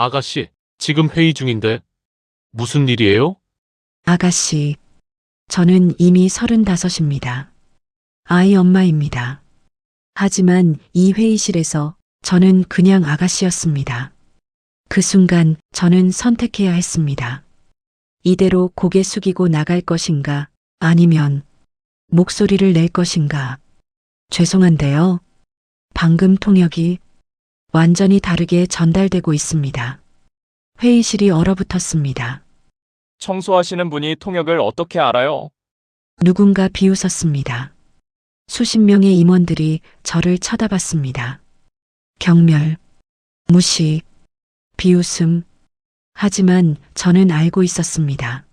아가씨, 지금 회의 중인데 무슨 일이에요? 아가씨, 저는 이미 35입니다. 아이 엄마입니다. 하지만 이 회의실에서 저는 그냥 아가씨였습니다. 그 순간 저는 선택해야 했습니다. 이대로 고개 숙이고 나갈 것인가, 아니면 목소리를 낼 것인가. 죄송한데요. 방금 통역이 완전히 다르게 전달되고 있습니다. 회의실이 얼어붙었습니다. 청소하시는 분이 통역을 어떻게 알아요? 누군가 비웃었습니다. 수십 명의 임원들이 저를 쳐다봤습니다. 경멸, 무시, 비웃음. 하지만 저는 알고 있었습니다.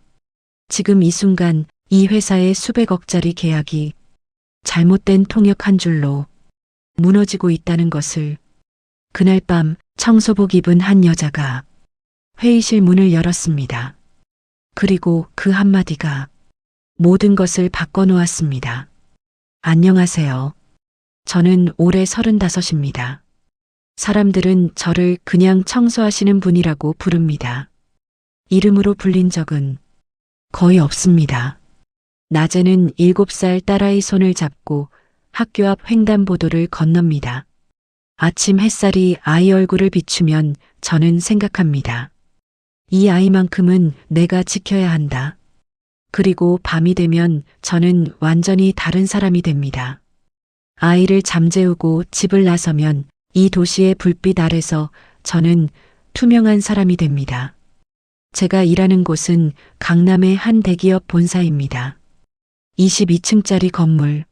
지금 이 순간 이 회사의 수백억짜리 계약이 잘못된 통역 한 줄로 무너지고 있다는 것을. 그날 밤 청소복 입은 한 여자가 회의실 문을 열었습니다. 그리고 그 한마디가 모든 것을 바꿔놓았습니다. 안녕하세요. 저는 올해 35입니다. 사람들은 저를 그냥 청소하시는 분이라고 부릅니다. 이름으로 불린 적은 거의 없습니다. 낮에는 7살 딸아이 손을 잡고 학교 앞 횡단보도를 건넙니다. 아침 햇살이 아이 얼굴을 비추면 저는 생각합니다. 이 아이만큼은 내가 지켜야 한다. 그리고 밤이 되면 저는 완전히 다른 사람이 됩니다. 아이를 잠재우고 집을 나서면 이 도시의 불빛 아래서 저는 투명한 사람이 됩니다. 제가 일하는 곳은 강남의 한 대기업 본사입니다. 22층짜리 건물.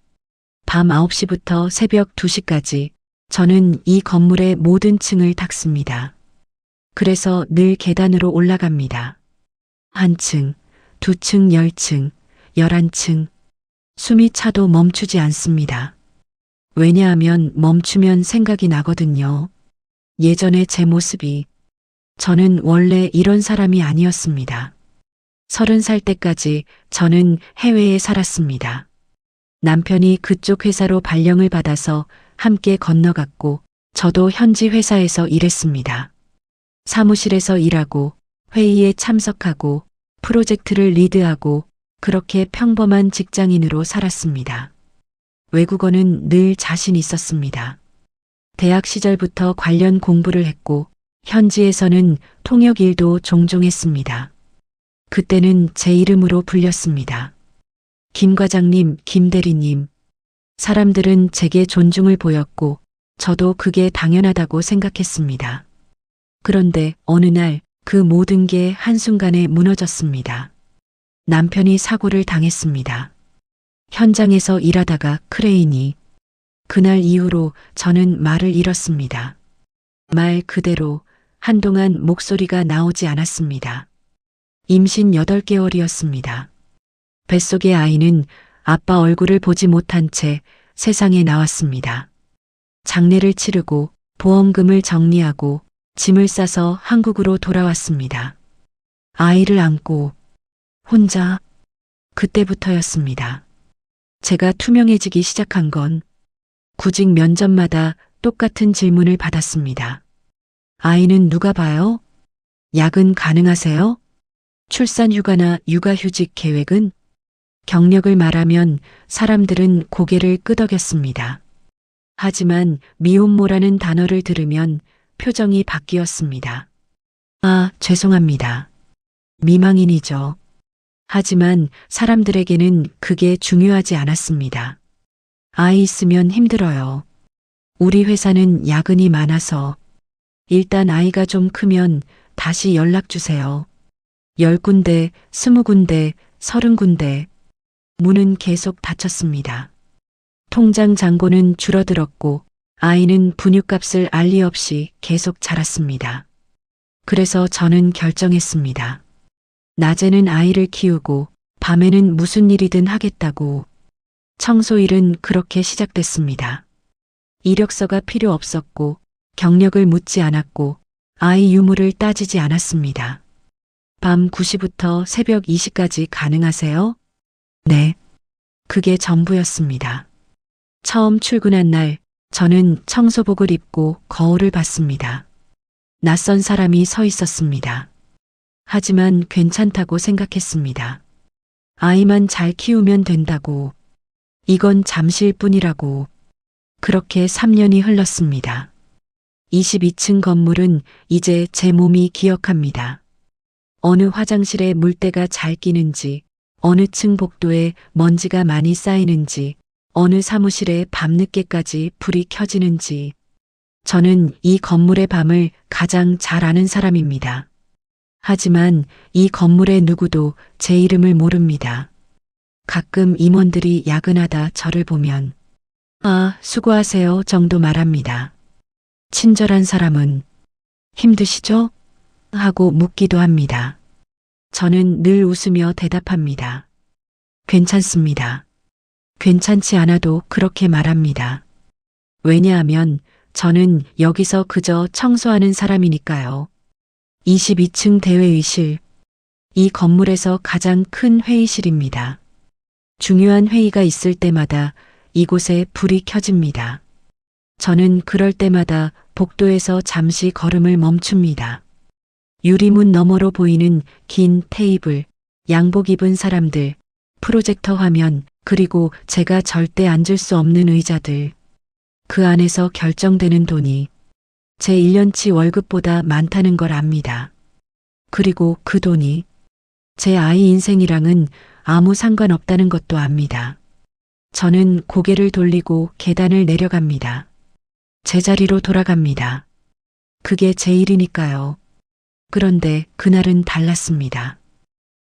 밤 9시부터 새벽 2시까지 저는 이 건물의 모든 층을 닦습니다. 그래서 늘 계단으로 올라갑니다. 한 층, 2층, 10층, 11층. 숨이 차도 멈추지 않습니다. 왜냐하면 멈추면 생각이 나거든요. 예전의 제 모습이. 저는 원래 이런 사람이 아니었습니다. 30살 때까지 저는 해외에 살았습니다. 남편이 그쪽 회사로 발령을 받아서 함께 건너갔고 저도 현지 회사에서 일했습니다. 사무실에서 일하고 회의에 참석하고 프로젝트를 리드하고 그렇게 평범한 직장인으로 살았습니다. 외국어는 늘 자신 있었습니다. 대학 시절부터 관련 공부를 했고 현지에서는 통역 일도 종종 했습니다. 그때는 제 이름으로 불렸습니다. 김 과장님, 김 대리님. 사람들은 제게 존중을 보였고 저도 그게 당연하다고 생각했습니다. 그런데 어느 날 그 모든 게 한순간에 무너졌습니다. 남편이 사고를 당했습니다. 현장에서 일하다가 크레인이. 그날 이후로 저는 말을 잃었습니다. 말 그대로 한동안 목소리가 나오지 않았습니다. 임신 8개월이었습니다. 뱃속의 아이는 아빠 얼굴을 보지 못한 채 세상에 나왔습니다. 장례를 치르고 보험금을 정리하고 짐을 싸서 한국으로 돌아왔습니다. 아이를 안고 혼자. 그때부터였습니다. 제가 투명해지기 시작한 건 구직 면접마다 똑같은 질문을 받았습니다. 아이는 누가 봐요? 야근 가능하세요? 출산 휴가나 육아휴직 계획은? 경력을 말하면 사람들은 고개를 끄덕였습니다. 하지만 미혼모라는 단어를 들으면 표정이 바뀌었습니다. 아, 죄송합니다. 미망인이죠. 하지만 사람들에게는 그게 중요하지 않았습니다. 아이 있으면 힘들어요. 우리 회사는 야근이 많아서. 일단 아이가 좀 크면 다시 연락 주세요. 10군데, 20군데, 30군데. 문은 계속 닫혔습니다. 통장 잔고는 줄어들었고 아이는 분유값을 알 리 없이 계속 자랐습니다. 그래서 저는 결정했습니다. 낮에는 아이를 키우고 밤에는 무슨 일이든 하겠다고. 청소일은 그렇게 시작됐습니다. 이력서가 필요 없었고 경력을 묻지 않았고 아이 유무를 따지지 않았습니다. 밤 9시부터 새벽 2시까지 가능하세요? 네. 그게 전부였습니다. 처음 출근한 날 저는 청소복을 입고 거울을 봤습니다. 낯선 사람이 서 있었습니다. 하지만 괜찮다고 생각했습니다. 아이만 잘 키우면 된다고. 이건 잠시일 뿐이라고. 그렇게 3년이 흘렀습니다. 22층 건물은 이제 제 몸이 기억합니다. 어느 화장실에 물때가 잘 끼는지, 어느 층 복도에 먼지가 많이 쌓이는지, 어느 사무실에 밤늦게까지 불이 켜지는지. 저는 이 건물의 밤을 가장 잘 아는 사람입니다. 하지만 이 건물의 누구도 제 이름을 모릅니다. 가끔 임원들이 야근하다 저를 보면 "아, 수고하세요" 정도 말합니다. 친절한 사람은 "힘드시죠?" 하고 묻기도 합니다. 저는 늘 웃으며 대답합니다. "괜찮습니다." 괜찮지 않아도 그렇게 말합니다. 왜냐하면 저는 여기서 그저 청소하는 사람이니까요. 22층 대회의실. 이 건물에서 가장 큰 회의실입니다. 중요한 회의가 있을 때마다 이곳에 불이 켜집니다. 저는 그럴 때마다 복도에서 잠시 걸음을 멈춥니다. 유리문 너머로 보이는 긴 테이블, 양복 입은 사람들, 프로젝터 화면, 그리고 제가 절대 앉을 수 없는 의자들. 그 안에서 결정되는 돈이 제 1년치 월급보다 많다는 걸 압니다. 그리고 그 돈이 제 아이 인생이랑은 아무 상관없다는 것도 압니다. 저는 고개를 돌리고 계단을 내려갑니다. 제자리로 돌아갑니다. 그게 제 일이니까요. 그런데 그날은 달랐습니다.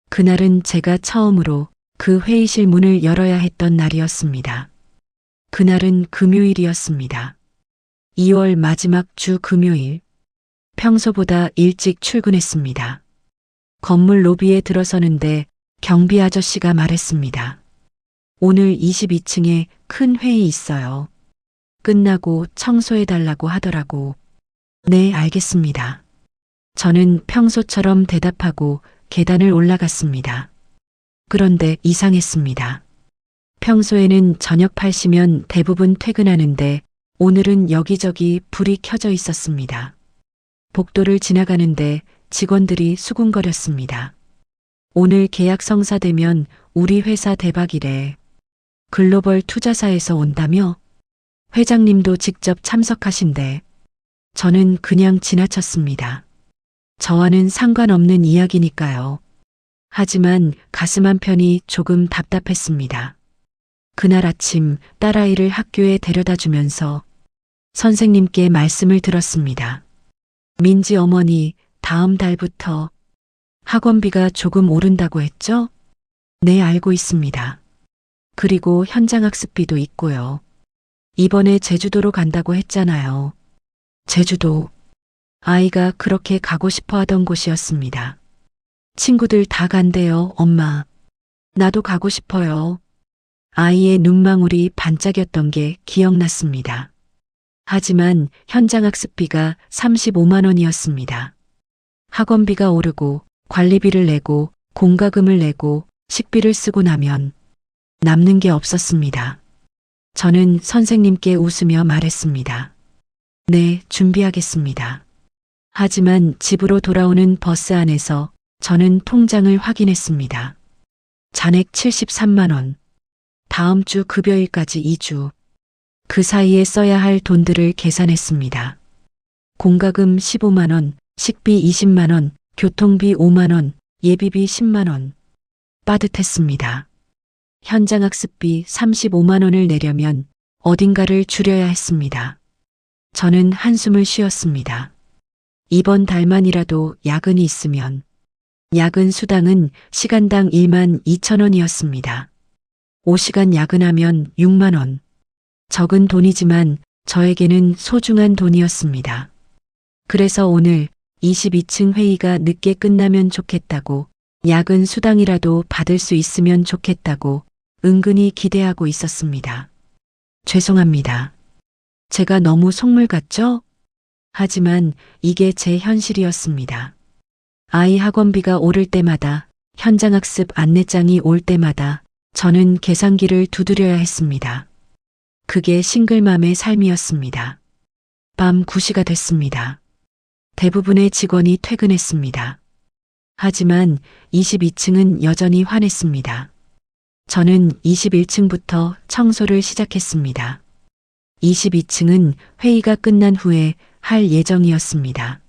그날은 제가 처음으로 그 회의실 문을 열어야 했던 날이었습니다. 그날은 금요일이었습니다. 2월 마지막 주 금요일. 평소보다 일찍 출근했습니다. 건물 로비에 들어서는데 경비 아저씨가 말했습니다. "오늘 22층에 큰 회의 있어요. 끝나고 청소해달라고 하더라고." "네, 알겠습니다." 저는 평소처럼 대답하고 계단을 올라갔습니다. 그런데 이상했습니다. 평소에는 저녁 8시면 대부분 퇴근하는데 오늘은 여기저기 불이 켜져 있었습니다. 복도를 지나가는데 직원들이 수군거렸습니다. "오늘 계약 성사되면 우리 회사 대박이래." 글로벌 투자사에서 온다며? 회장님도 직접 참석하신대. 저는 그냥 지나쳤습니다. 저와는 상관없는 이야기니까요. 하지만 가슴 한편이 조금 답답했습니다. 그날 아침 딸아이를 학교에 데려다 주면서 선생님께 말씀을 들었습니다. "민지 어머니, 다음 달부터 학원비가 조금 오른다고 했죠?" "네, 알고 있습니다. 그리고 현장학습비도 있고요. 이번에 제주도로 간다고 했잖아요." 제주도. 아이가 그렇게 가고 싶어 하던 곳이었습니다. "친구들 다 간대요, 엄마." "나도 가고 싶어요." 아이의 눈망울이 반짝였던 게 기억났습니다. 하지만 현장학습비가 35만 원이었습니다. 학원비가 오르고 관리비를 내고 공과금을 내고 식비를 쓰고 나면 남는 게 없었습니다. 저는 선생님께 웃으며 말했습니다. "네, 준비하겠습니다." 하지만 집으로 돌아오는 버스 안에서 저는 통장을 확인했습니다. 잔액 73만 원. 다음 주 급여일까지 2주. 그 사이에 써야 할 돈들을 계산했습니다. 공과금 15만 원, 식비 20만 원, 교통비 5만 원, 예비비 10만 원. 빠듯했습니다. 현장학습비 35만 원을 내려면 어딘가를 줄여야 했습니다. 저는 한숨을 쉬었습니다. 이번 달만이라도 야근이 있으면. 야근 수당은 시간당 1만 2천 원이었습니다. 5시간 야근하면 6만 원. 적은 돈이지만 저에게는 소중한 돈이었습니다. 그래서 오늘 22층 회의가 늦게 끝나면 좋겠다고, 야근 수당이라도 받을 수 있으면 좋겠다고 은근히 기대하고 있었습니다. 죄송합니다. 제가 너무 속물 같죠? 하지만 이게 제 현실이었습니다. 아이 학원비가 오를 때마다, 현장학습 안내장이 올 때마다 저는 계산기를 두드려야 했습니다. 그게 싱글맘의 삶이었습니다. 밤 9시가 됐습니다. 대부분의 직원이 퇴근했습니다. 하지만 22층은 여전히 환했습니다. 저는 21층부터 청소를 시작했습니다. 22층은 회의가 끝난 후에 할 예정이었습니다.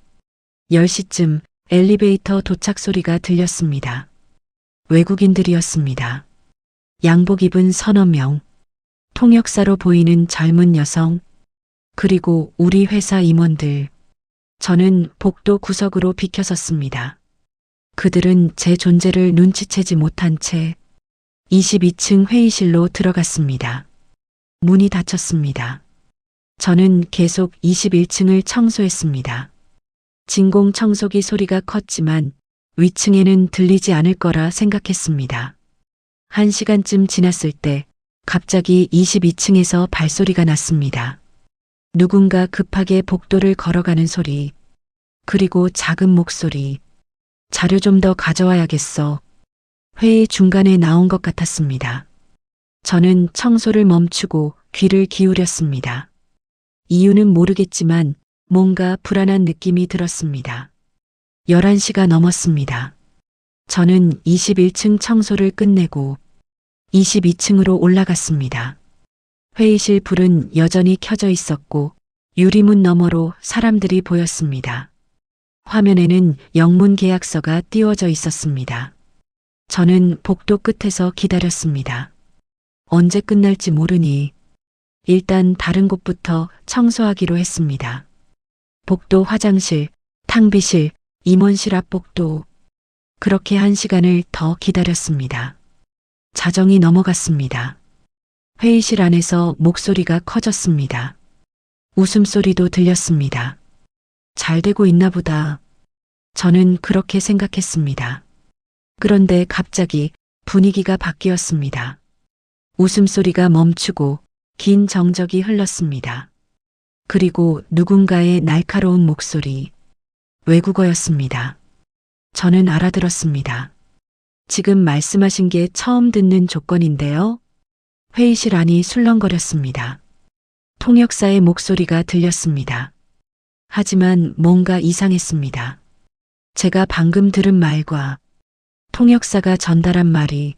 10시쯤 엘리베이터 도착 소리가 들렸습니다. 외국인들이었습니다. 양복 입은 서너 명, 통역사로 보이는 젊은 여성, 그리고 우리 회사 임원들. 저는 복도 구석으로 비켜섰습니다. 그들은 제 존재를 눈치채지 못한 채 22층 회의실로 들어갔습니다. 문이 닫혔습니다. 저는 계속 21층을 청소했습니다. 진공 청소기 소리가 컸지만 위층에는 들리지 않을 거라 생각했습니다. 1시간쯤 지났을 때 갑자기 22층에서 발소리가 났습니다. 누군가 급하게 복도를 걸어가는 소리, 그리고 작은 목소리. 자료 좀 더 가져와야겠어. 회의 중간에 나온 것 같았습니다. 저는 청소를 멈추고 귀를 기울였습니다. 이유는 모르겠지만 뭔가 불안한 느낌이 들었습니다. 11시가 넘었습니다. 저는 21층 청소를 끝내고 22층으로 올라갔습니다. 회의실 불은 여전히 켜져 있었고 유리문 너머로 사람들이 보였습니다. 화면에는 영문 계약서가 띄워져 있었습니다. 저는 복도 끝에서 기다렸습니다. 언제 끝날지 모르니 일단 다른 곳부터 청소하기로 했습니다. 복도 화장실, 탕비실, 임원실 앞 복도. 그렇게 1시간을 더 기다렸습니다. 자정이 넘어갔습니다. 회의실 안에서 목소리가 커졌습니다. 웃음소리도 들렸습니다. 잘 되고 있나 보다. 저는 그렇게 생각했습니다. 그런데 갑자기 분위기가 바뀌었습니다. 웃음소리가 멈추고 긴 정적이 흘렀습니다. 그리고 누군가의 날카로운 목소리, 외국어였습니다. 저는 알아들었습니다. 지금 말씀하신 게 처음 듣는 조건인데요. 회의실 안이 술렁거렸습니다. 통역사의 목소리가 들렸습니다. 하지만 뭔가 이상했습니다. 제가 방금 들은 말과 통역사가 전달한 말이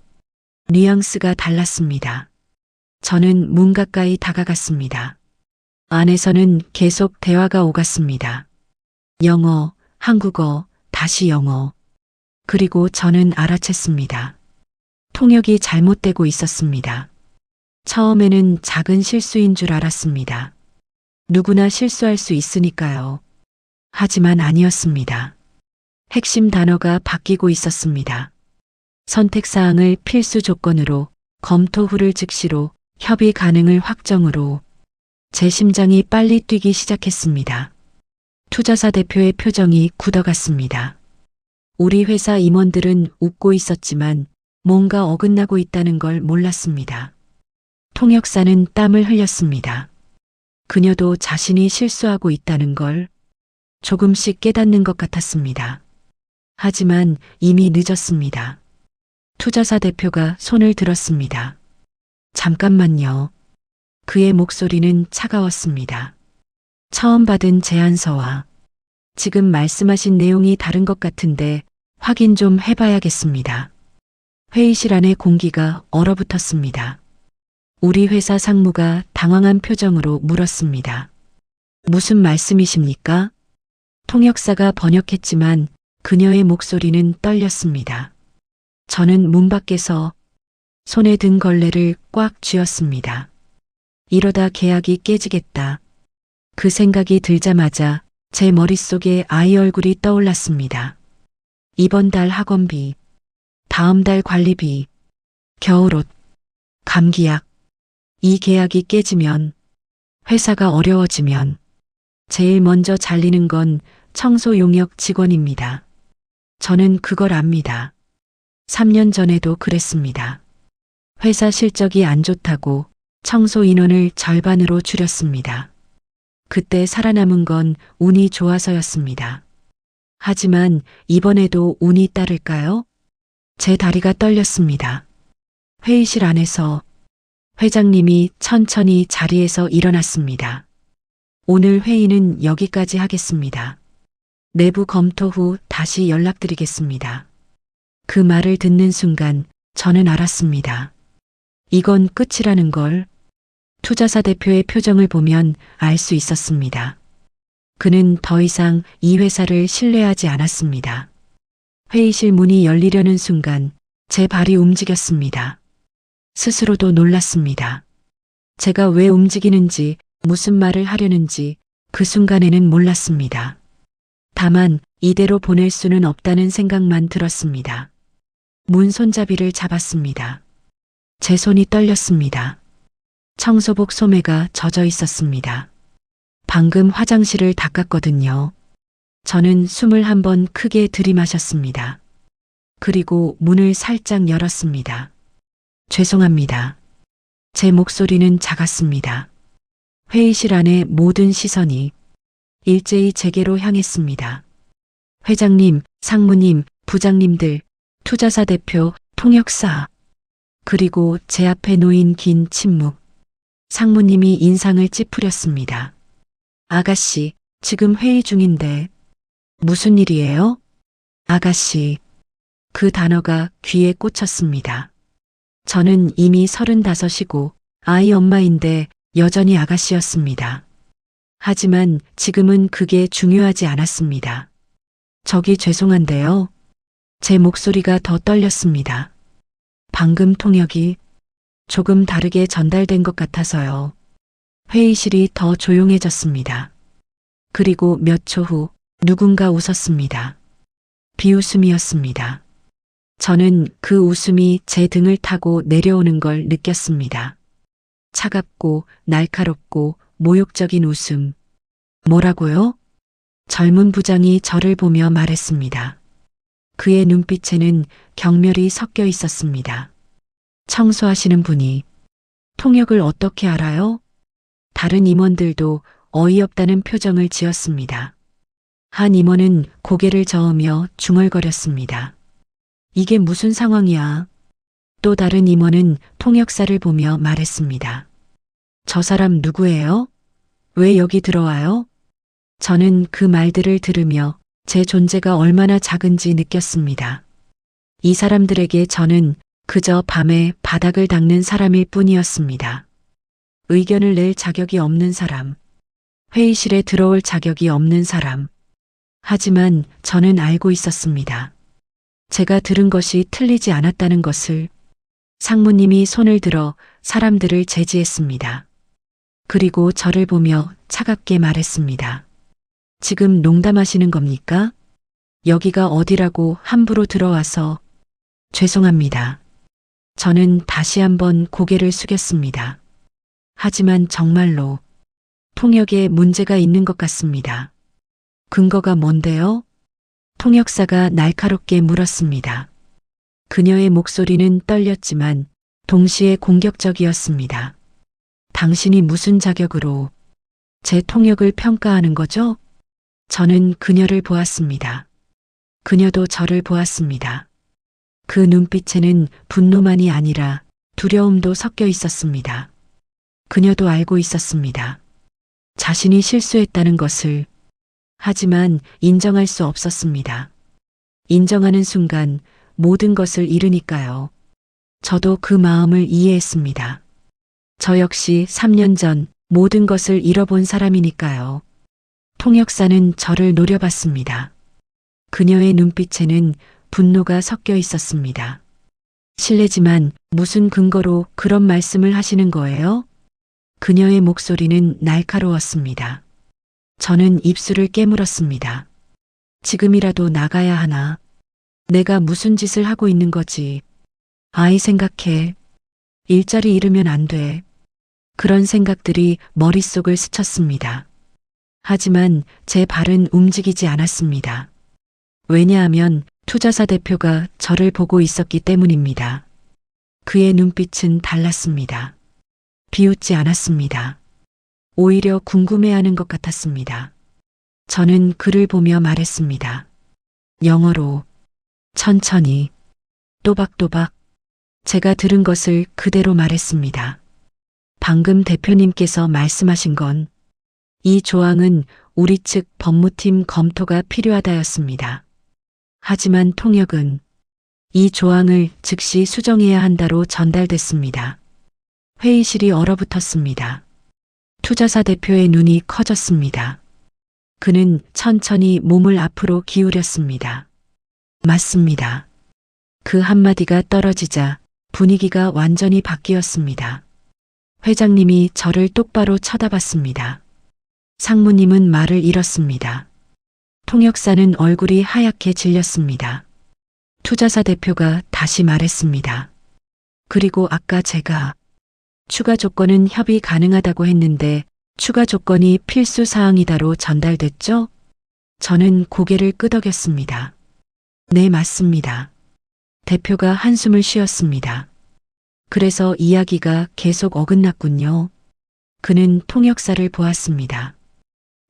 뉘앙스가 달랐습니다. 저는 문 가까이 다가갔습니다. 안에서는 계속 대화가 오갔습니다. 영어, 한국어, 다시 영어. 그리고 저는 알아챘습니다. 통역이 잘못되고 있었습니다. 처음에는 작은 실수인 줄 알았습니다. 누구나 실수할 수 있으니까요. 하지만 아니었습니다. 핵심 단어가 바뀌고 있었습니다. 선택사항을 필수 조건으로, 검토 후를 즉시로, 협의 가능을 확정으로. 제 심장이 빨리 뛰기 시작했습니다. 투자사 대표의 표정이 굳어갔습니다. 우리 회사 임원들은 웃고 있었지만 뭔가 어긋나고 있다는 걸 몰랐습니다. 통역사는 땀을 흘렸습니다. 그녀도 자신이 실수하고 있다는 걸 조금씩 깨닫는 것 같았습니다. 하지만 이미 늦었습니다. 투자사 대표가 손을 들었습니다. 잠깐만요. 그의 목소리는 차가웠습니다. 처음 받은 제안서와 지금 말씀하신 내용이 다른 것 같은데 확인 좀 해봐야겠습니다. 회의실 안의 공기가 얼어붙었습니다. 우리 회사 상무가 당황한 표정으로 물었습니다. 무슨 말씀이십니까? 통역사가 번역했지만 그녀의 목소리는 떨렸습니다. 저는 문 밖에서 손에 든 걸레를 꽉 쥐었습니다. 이러다 계약이 깨지겠다. 그 생각이 들자마자 제 머릿속에 아이 얼굴이 떠올랐습니다. 이번 달 학원비, 다음 달 관리비, 겨울옷, 감기약. 이 계약이 깨지면, 회사가 어려워지면 제일 먼저 잘리는 건 청소 용역 직원입니다. 저는 그걸 압니다. 3년 전에도 그랬습니다. 회사 실적이 안 좋다고 청소 인원을 절반으로 줄였습니다. 그때 살아남은 건 운이 좋아서였습니다. 하지만 이번에도 운이 따를까요? 제 다리가 떨렸습니다. 회의실 안에서 회장님이 천천히 자리에서 일어났습니다. 오늘 회의는 여기까지 하겠습니다. 내부 검토 후 다시 연락드리겠습니다. 그 말을 듣는 순간 저는 알았습니다. 이건 끝이라는 걸. 투자사 대표의 표정을 보면 알 수 있었습니다. 그는 더 이상 이 회사를 신뢰하지 않았습니다. 회의실 문이 열리려는 순간 제 발이 움직였습니다. 스스로도 놀랐습니다. 제가 왜 움직이는지, 무슨 말을 하려는지 그 순간에는 몰랐습니다. 다만 이대로 보낼 수는 없다는 생각만 들었습니다. 문 손잡이를 잡았습니다. 제 손이 떨렸습니다. 청소복 소매가 젖어 있었습니다. 방금 화장실을 닦았거든요. 저는 숨을 한번 크게 들이마셨습니다. 그리고 문을 살짝 열었습니다. 죄송합니다. 제 목소리는 작았습니다. 회의실 안의 모든 시선이 일제히 제게로 향했습니다. 회장님, 상무님, 부장님들, 투자사 대표, 통역사. 그리고 제 앞에 놓인 긴 침묵. 상무님이 인상을 찌푸렸습니다. 아가씨, 지금 회의 중인데. 무슨 일이에요? 아가씨. 그 단어가 귀에 꽂혔습니다. 저는 이미 35이고 아이 엄마인데 여전히 아가씨였습니다. 하지만 지금은 그게 중요하지 않았습니다. 저기 죄송한데요. 제 목소리가 더 떨렸습니다. 방금 통역이 조금 다르게 전달된 것 같아서요. 회의실이 더 조용해졌습니다. 그리고 몇 초 후 누군가 웃었습니다. 비웃음이었습니다. 저는 그 웃음이 제 등을 타고 내려오는 걸 느꼈습니다. 차갑고 날카롭고 모욕적인 웃음. 뭐라고요? 젊은 부장이 저를 보며 말했습니다. 그의 눈빛에는 경멸이 섞여 있었습니다. 청소하시는 분이 통역을 어떻게 알아요? 다른 임원들도 어이없다는 표정을 지었습니다. 한 임원은 고개를 저으며 중얼거렸습니다. 이게 무슨 상황이야? 또 다른 임원은 통역사를 보며 말했습니다. 저 사람 누구예요? 왜 여기 들어와요? 저는 그 말들을 들으며 제 존재가 얼마나 작은지 느꼈습니다. 이 사람들에게 저는 그저 밤에 바닥을 닦는 사람일 뿐이었습니다. 의견을 낼 자격이 없는 사람, 회의실에 들어올 자격이 없는 사람. 하지만 저는 알고 있었습니다. 제가 들은 것이 틀리지 않았다는 것을. 상무님이 손을 들어 사람들을 제지했습니다. 그리고 저를 보며 차갑게 말했습니다. 지금 농담하시는 겁니까? 여기가 어디라고 함부로 들어와서. 죄송합니다. 저는 다시 한번 고개를 숙였습니다. 하지만 정말로 통역에 문제가 있는 것 같습니다. 근거가 뭔데요? 통역사가 날카롭게 물었습니다. 그녀의 목소리는 떨렸지만 동시에 공격적이었습니다. 당신이 무슨 자격으로 제 통역을 평가하는 거죠? 저는 그녀를 보았습니다. 그녀도 저를 보았습니다. 그 눈빛에는 분노만이 아니라 두려움도 섞여 있었습니다. 그녀도 알고 있었습니다. 자신이 실수했다는 것을. 하지만 인정할 수 없었습니다. 인정하는 순간 모든 것을 잃으니까요. 저도 그 마음을 이해했습니다. 저 역시 3년 전 모든 것을 잃어본 사람이니까요. 통역사는 저를 노려봤습니다. 그녀의 눈빛에는 분노가 섞여 있었습니다. 실례지만 무슨 근거로 그런 말씀을 하시는 거예요? 그녀의 목소리는 날카로웠습니다. 저는 입술을 깨물었습니다. 지금이라도 나가야 하나? 내가 무슨 짓을 하고 있는 거지? 아이 생각해. 일자리 잃으면 안 돼. 그런 생각들이 머릿속을 스쳤습니다. 하지만 제 발은 움직이지 않았습니다. 왜냐하면 투자사 대표가 저를 보고 있었기 때문입니다. 그의 눈빛은 달랐습니다. 비웃지 않았습니다. 오히려 궁금해하는 것 같았습니다. 저는 그를 보며 말했습니다. 영어로 천천히 또박또박 제가 들은 것을 그대로 말했습니다. 방금 대표님께서 말씀하신 건 이 조항은 우리 측 법무팀 검토가 필요하다였습니다. 하지만 통역은 이 조항을 즉시 수정해야 한다로 전달됐습니다. 회의실이 얼어붙었습니다. 투자사 대표의 눈이 커졌습니다. 그는 천천히 몸을 앞으로 기울였습니다. 맞습니다. 그 한마디가 떨어지자 분위기가 완전히 바뀌었습니다. 회장님이 저를 똑바로 쳐다봤습니다. 상무님은 말을 잃었습니다. 통역사는 얼굴이 하얗게 질렸습니다. 투자사 대표가 다시 말했습니다. 그리고 아까 제가 추가 조건은 협의 가능하다고 했는데 추가 조건이 필수 사항이다로 전달됐죠? 저는 고개를 끄덕였습니다. 네, 맞습니다. 대표가 한숨을 쉬었습니다. 그래서 이야기가 계속 어긋났군요. 그는 통역사를 보았습니다.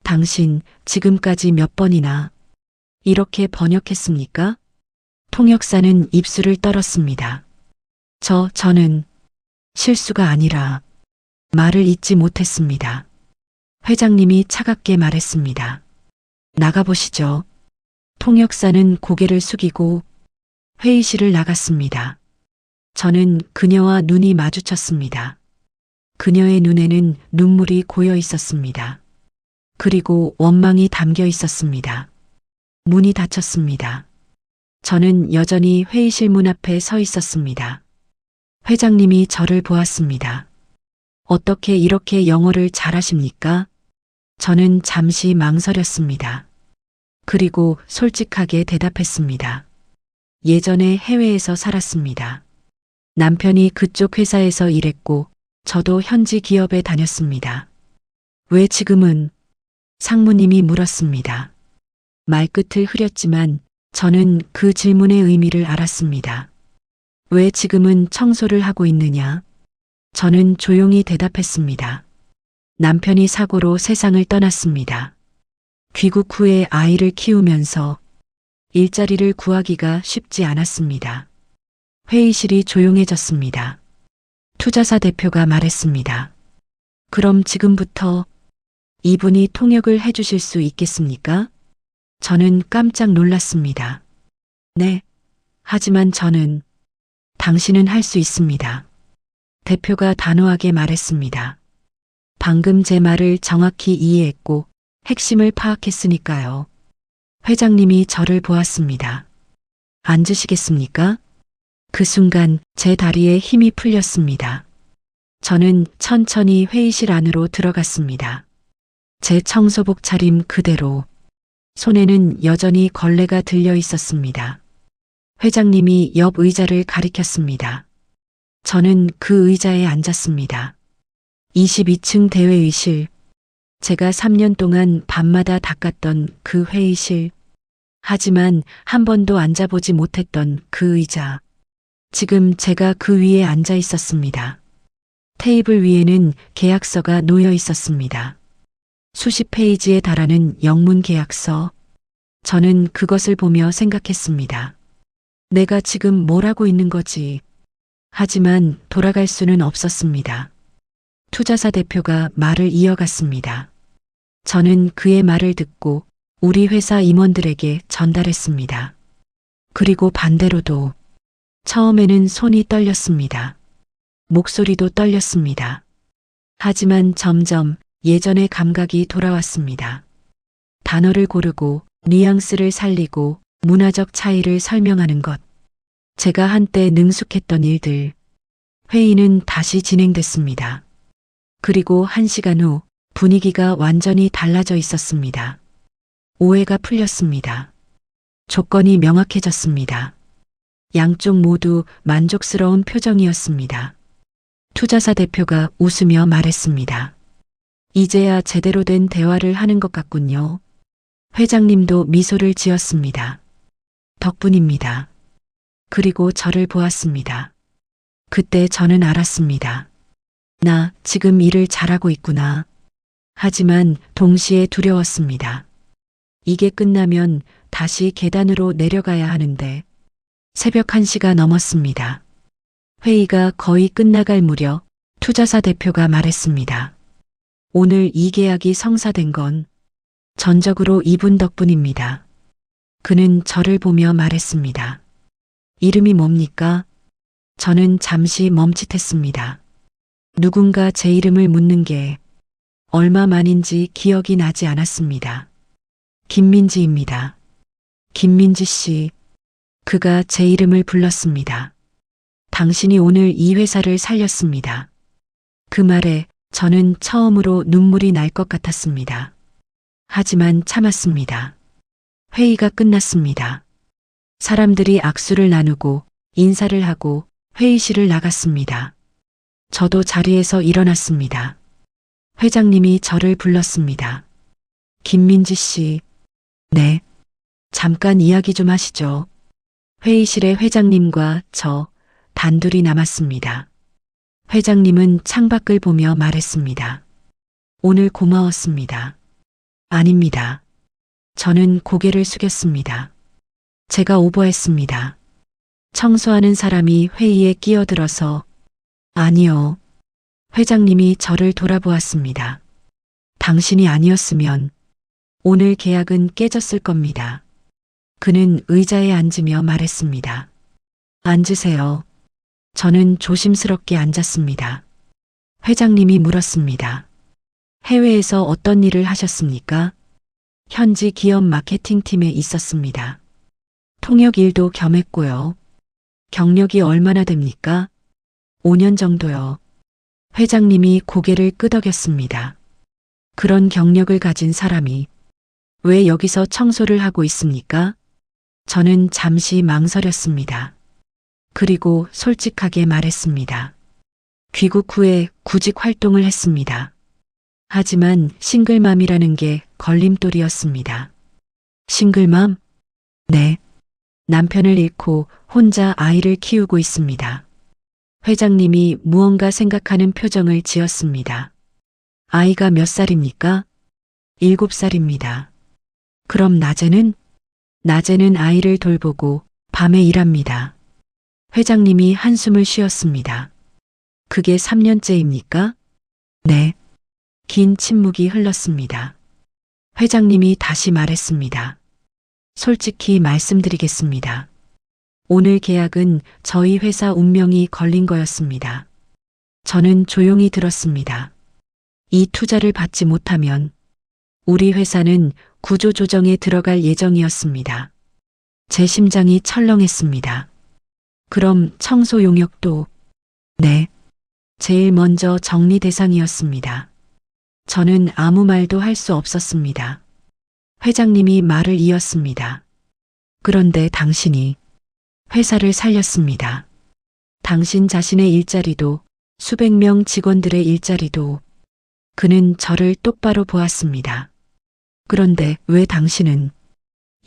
당신 지금까지 몇 번이나 이렇게 번역했습니까? 통역사는 입술을 떨었습니다. 저는 실수가 아니라 말을 잇지 못했습니다. 회장님이 차갑게 말했습니다. 나가보시죠. 통역사는 고개를 숙이고 회의실을 나갔습니다. 저는 그녀와 눈이 마주쳤습니다. 그녀의 눈에는 눈물이 고여 있었습니다. 그리고 원망이 담겨 있었습니다. 문이 닫혔습니다. 저는 여전히 회의실 문 앞에 서 있었습니다. 회장님이 저를 보았습니다. 어떻게 이렇게 영어를 잘하십니까? 저는 잠시 망설였습니다. 그리고 솔직하게 대답했습니다. 예전에 해외에서 살았습니다. 남편이 그쪽 회사에서 일했고 저도 현지 기업에 다녔습니다. 왜 지금은? 상무님이 물었습니다. 말끝을 흐렸지만 저는 그 질문의 의미를 알았습니다. 왜 지금은 청소를 하고 있느냐? 저는 조용히 대답했습니다. 남편이 사고로 세상을 떠났습니다. 귀국 후에 아이를 키우면서 일자리를 구하기가 쉽지 않았습니다. 회의실이 조용해졌습니다. 투자사 대표가 말했습니다. 그럼 지금부터 이분이 통역을 해주실 수 있겠습니까? 저는 깜짝 놀랐습니다. 네. 하지만 당신은 할 수 있습니다. 대표가 단호하게 말했습니다. 방금 제 말을 정확히 이해했고 핵심을 파악했으니까요. 회장님이 저를 보았습니다. 앉으시겠습니까? 그 순간 제 다리에 힘이 풀렸습니다. 저는 천천히 회의실 안으로 들어갔습니다. 제 청소복 차림 그대로 손에는 여전히 걸레가 들려 있었습니다. 회장님이 옆 의자를 가리켰습니다. 저는 그 의자에 앉았습니다. 22층 대회의실. 제가 3년 동안 밤마다 닦았던 그 회의실. 하지만 한 번도 앉아보지 못했던 그 의자. 지금 제가 그 위에 앉아 있었습니다. 테이블 위에는 계약서가 놓여 있었습니다. 수십 페이지에 달하는 영문 계약서. 저는 그것을 보며 생각했습니다. 내가 지금 뭘 하고 있는 거지? 하지만 돌아갈 수는 없었습니다. 투자사 대표가 말을 이어갔습니다. 저는 그의 말을 듣고 우리 회사 임원들에게 전달했습니다. 그리고 반대로도 처음에는 손이 떨렸습니다. 목소리도 떨렸습니다. 하지만 점점 예전의 감각이 돌아왔습니다. 단어를 고르고 뉘앙스를 살리고 문화적 차이를 설명하는 것. 제가 한때 능숙했던 일들. 회의는 다시 진행됐습니다. 그리고 1시간 후 분위기가 완전히 달라져 있었습니다. 오해가 풀렸습니다. 조건이 명확해졌습니다. 양쪽 모두 만족스러운 표정이었습니다. 투자사 대표가 웃으며 말했습니다. 이제야 제대로 된 대화를 하는 것 같군요. 회장님도 미소를 지었습니다. 덕분입니다. 그리고 저를 보았습니다. 그때 저는 알았습니다. 나 지금 일을 잘하고 있구나. 하지만 동시에 두려웠습니다. 이게 끝나면 다시 계단으로 내려가야 하는데 새벽 1시가 넘었습니다. 회의가 거의 끝나갈 무렵 투자사 대표가 말했습니다. 오늘 이 계약이 성사된 건 전적으로 이분 덕분입니다. 그는 저를 보며 말했습니다. 이름이 뭡니까? 저는 잠시 멈칫했습니다. 누군가 제 이름을 묻는 게 얼마 만인지 기억이 나지 않았습니다. 김민지입니다. 김민지 씨. 그가 제 이름을 불렀습니다. 당신이 오늘 이 회사를 살렸습니다. 그 말에 저는 처음으로 눈물이 날 것 같았습니다. 하지만 참았습니다. 회의가 끝났습니다. 사람들이 악수를 나누고 인사를 하고 회의실을 나갔습니다. 저도 자리에서 일어났습니다. 회장님이 저를 불렀습니다. 김민지 씨. 네. 잠깐 이야기 좀 하시죠. 회의실에 회장님과 저 단둘이 남았습니다. 회장님은 창밖을 보며 말했습니다. 오늘 고마웠습니다. 아닙니다. 저는 고개를 숙였습니다. 제가 오버했습니다. 청소하는 사람이 회의에 끼어들어서 아니요. 회장님이 저를 돌아보았습니다. 당신이 아니었으면 오늘 계약은 깨졌을 겁니다. 그는 의자에 앉으며 말했습니다. 앉으세요. 저는 조심스럽게 앉았습니다. 회장님이 물었습니다. 해외에서 어떤 일을 하셨습니까? 현지 기업 마케팅팀에 있었습니다. 통역 일도 겸했고요. 경력이 얼마나 됩니까? 5년 정도요. 회장님이 고개를 끄덕였습니다. 그런 경력을 가진 사람이 왜 여기서 청소를 하고 있습니까? 저는 잠시 망설였습니다. 그리고 솔직하게 말했습니다. 귀국 후에 구직 활동을 했습니다. 하지만 싱글맘이라는 게 걸림돌이었습니다. 싱글맘? 네. 남편을 잃고 혼자 아이를 키우고 있습니다. 회장님이 무언가 생각하는 표정을 지었습니다. 아이가 몇 살입니까? 7살입니다. 그럼 낮에는? 낮에는 아이를 돌보고 밤에 일합니다. 회장님이 한숨을 쉬었습니다. 그게 3년째입니까? 네. 긴 침묵이 흘렀습니다. 회장님이 다시 말했습니다. 솔직히 말씀드리겠습니다. 오늘 계약은 저희 회사 운명이 걸린 거였습니다. 저는 조용히 들었습니다. 이 투자를 받지 못하면 우리 회사는 구조조정에 들어갈 예정이었습니다. 제 심장이 철렁했습니다. 그럼 청소 용역도? 네. 제일 먼저 정리 대상이었습니다. 저는 아무 말도 할 수 없었습니다. 회장님이 말을 이었습니다. 그런데 당신이 회사를 살렸습니다. 당신 자신의 일자리도 수백 명 직원들의 일자리도. 그는 저를 똑바로 보았습니다. 그런데 왜 당신은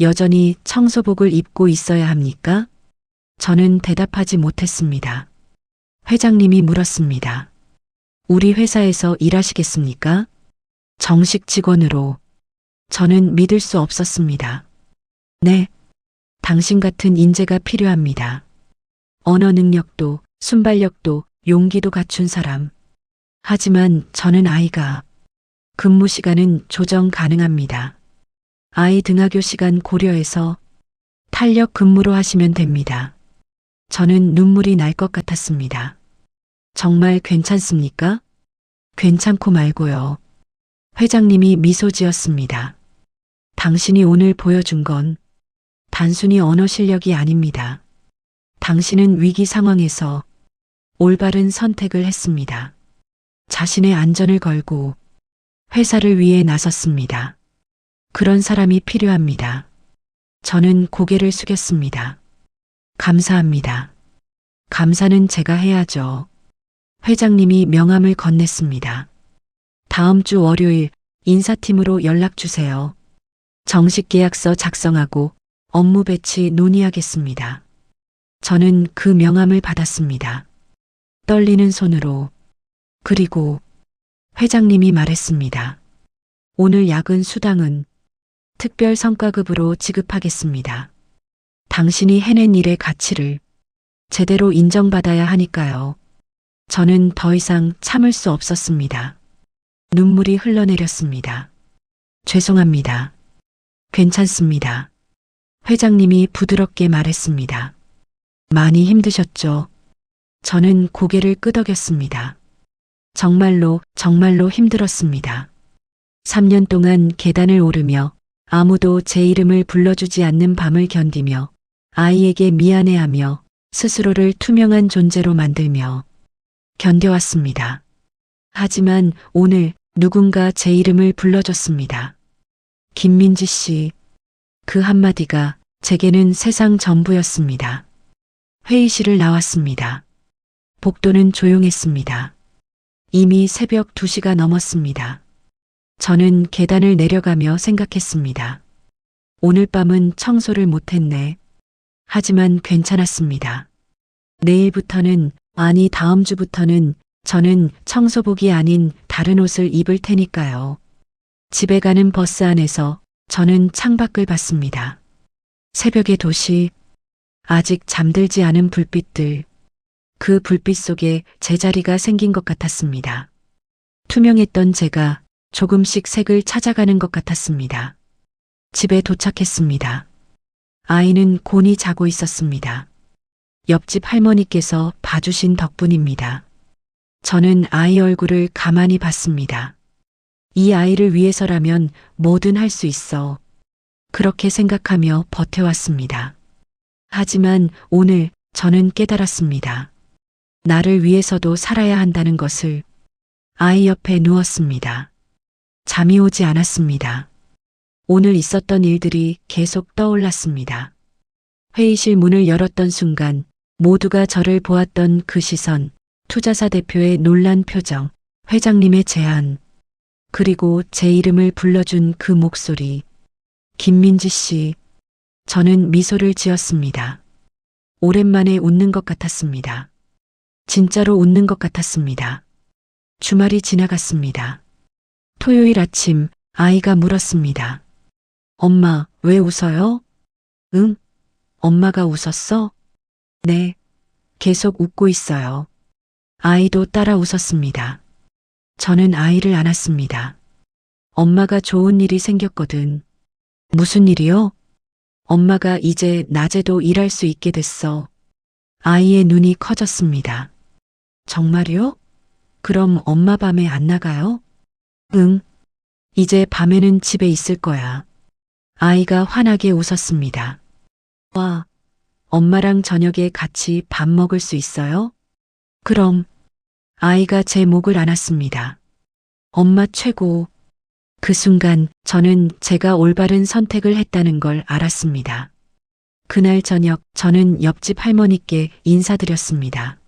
여전히 청소복을 입고 있어야 합니까? 저는 대답하지 못했습니다. 회장님이 물었습니다. 우리 회사에서 일하시겠습니까? 정식 직원으로. 저는 믿을 수 없었습니다. 네. 당신 같은 인재가 필요합니다. 언어 능력도, 순발력도, 용기도 갖춘 사람. 하지만 저는 아이가. 근무 시간은 조정 가능합니다. 아이 등하교 시간 고려해서 탄력 근무로 하시면 됩니다. 저는 눈물이 날 것 같았습니다. 정말 괜찮습니까? 괜찮고 말고요. 회장님이 미소 지었습니다. 당신이 오늘 보여준 건 단순히 언어 실력이 아닙니다. 당신은 위기 상황에서 올바른 선택을 했습니다. 자신의 안전을 걸고 회사를 위해 나섰습니다. 그런 사람이 필요합니다. 저는 고개를 숙였습니다. 감사합니다. 감사는 제가 해야죠. 회장님이 명함을 건넸습니다. 다음 주 월요일 인사팀으로 연락 주세요. 정식 계약서 작성하고 업무 배치 논의하겠습니다. 저는 그 명함을 받았습니다. 떨리는 손으로. 그리고 회장님이 말했습니다. 오늘 야근 수당은 특별 성과급으로 지급하겠습니다. 당신이 해낸 일의 가치를 제대로 인정받아야 하니까요. 저는 더 이상 참을 수 없었습니다. 눈물이 흘러내렸습니다. 죄송합니다. 괜찮습니다. 회장님이 부드럽게 말했습니다. 많이 힘드셨죠? 저는 고개를 끄덕였습니다. 정말로 힘들었습니다. 3년 동안 계단을 오르며 아무도 제 이름을 불러주지 않는 밤을 견디며 아이에게 미안해하며 스스로를 투명한 존재로 만들며 견뎌왔습니다. 하지만 오늘 누군가 제 이름을 불러줬습니다. 김민지 씨. 그 한마디가 제게는 세상 전부였습니다. 회의실을 나왔습니다. 복도는 조용했습니다. 이미 새벽 2시가 넘었습니다. 저는 계단을 내려가며 생각했습니다. 오늘 밤은 청소를 못했네. 하지만 괜찮았습니다. 내일부터는, 아니 다음 주부터는 저는 청소복이 아닌 다른 옷을 입을 테니까요. 집에 가는 버스 안에서 저는 창밖을 봤습니다. 새벽의 도시, 아직 잠들지 않은 불빛들, 그 불빛 속에 제자리가 생긴 것 같았습니다. 투명했던 제가 조금씩 색을 찾아가는 것 같았습니다. 집에 도착했습니다. 아이는 곤히 자고 있었습니다. 옆집 할머니께서 봐주신 덕분입니다. 저는 아이 얼굴을 가만히 봤습니다. 이 아이를 위해서라면 뭐든 할 수 있어. 그렇게 생각하며 버텨왔습니다. 하지만 오늘 저는 깨달았습니다. 나를 위해서도 살아야 한다는 것을. 아이 옆에 누웠습니다. 잠이 오지 않았습니다. 오늘 있었던 일들이 계속 떠올랐습니다. 회의실 문을 열었던 순간 모두가 저를 보았던 그 시선, 투자사 대표의 놀란 표정, 회장님의 제안, 그리고 제 이름을 불러준 그 목소리. 김민지 씨. 저는 미소를 지었습니다. 오랜만에 웃는 것 같았습니다. 진짜로 웃는 것 같았습니다. 주말이 지나갔습니다. 토요일 아침 아이가 물었습니다. 엄마, 왜 웃어요? 응? 엄마가 웃었어? 네. 계속 웃고 있어요. 아이도 따라 웃었습니다. 저는 아이를 안았습니다. 엄마가 좋은 일이 생겼거든. 무슨 일이요? 엄마가 이제 낮에도 일할 수 있게 됐어. 아이의 눈이 커졌습니다. 정말요? 그럼 엄마 밤에 안 나가요? 응. 이제 밤에는 집에 있을 거야. 아이가 환하게 웃었습니다. 와, 엄마랑 저녁에 같이 밥 먹을 수 있어요? 그럼. 아이가 제 목을 안았습니다. 엄마 최고. 그 순간 저는 제가 올바른 선택을 했다는 걸 알았습니다. 그날 저녁 저는 옆집 할머니께 인사드렸습니다.